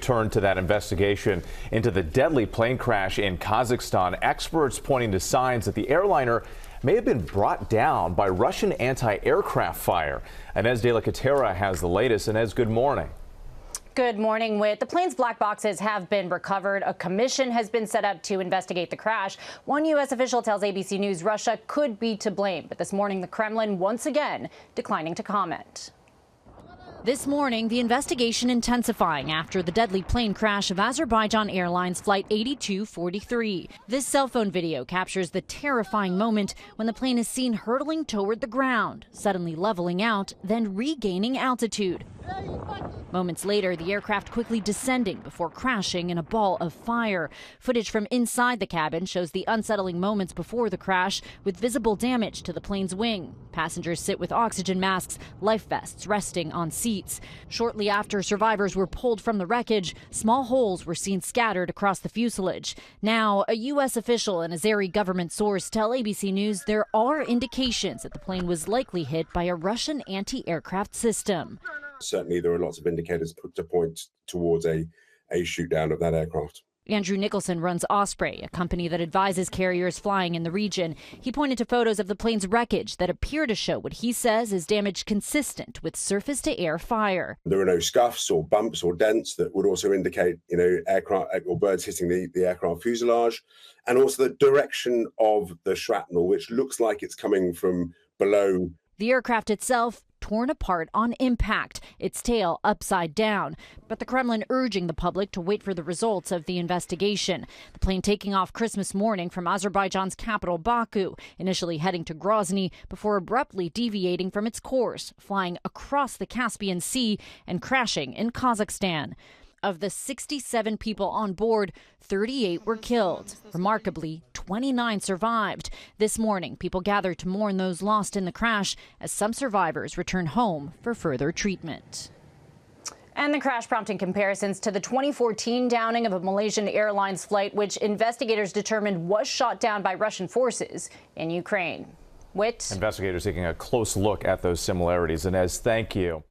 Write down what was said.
Turn to that investigation into the deadly plane crash in Kazakhstan. Experts pointing to signs that the airliner may have been brought down by Russian anti-aircraft fire. Inez de la Catera has the latest. Inez, good morning. Good morning, Whit. The plane's black boxes have been recovered. A commission has been set up to investigate the crash. One U.S. official tells ABC News Russia could be to blame. But this morning, the Kremlin once again declining to comment. This morning, the investigation intensifying after the deadly plane crash of Azerbaijan Airlines Flight 8243. This cell phone video captures the terrifying moment when the plane is seen hurtling toward the ground, suddenly leveling out, then regaining altitude. Moments later, the aircraft quickly descending before crashing in a ball of fire. Footage from inside the cabin shows the unsettling moments before the crash, with visible damage to the plane's wing. Passengers sit with oxygen masks, life vests resting on seats. Shortly after survivors were pulled from the wreckage, small holes were seen scattered across the fuselage. Now, a U.S. official and Azeri government source tell ABC News there are indications that the plane was likely hit by a Russian anti-aircraft system. Certainly, there are lots of indicators to point towards a shoot down of that aircraft. Andrew Nicholson runs Osprey, a company that advises carriers flying in the region. He pointed to photos of the plane's wreckage that appear to show what he says is damage consistent with surface-to-air fire. There are no scuffs or bumps or dents that would also indicate, aircraft or birds hitting the aircraft fuselage, and also the direction of the shrapnel, which looks like it's coming from below. The aircraft itself torn apart on impact, its tail upside down. But the Kremlin urging the public to wait for the results of the investigation. The plane taking off Christmas morning from Azerbaijan's capital, Baku, initially heading to Grozny before abruptly deviating from its course, flying across the Caspian Sea and crashing in Kazakhstan. Of the 67 people on board, 38 were killed. Remarkably, 29 survived. This morning, people gathered to mourn those lost in the crash as some survivors return home for further treatment. And the crash prompting comparisons to the 2014 downing of a Malaysian Airlines flight, which investigators determined was shot down by Russian forces in Ukraine. Whit? Investigators taking a close look at those similarities. Inez, thank you.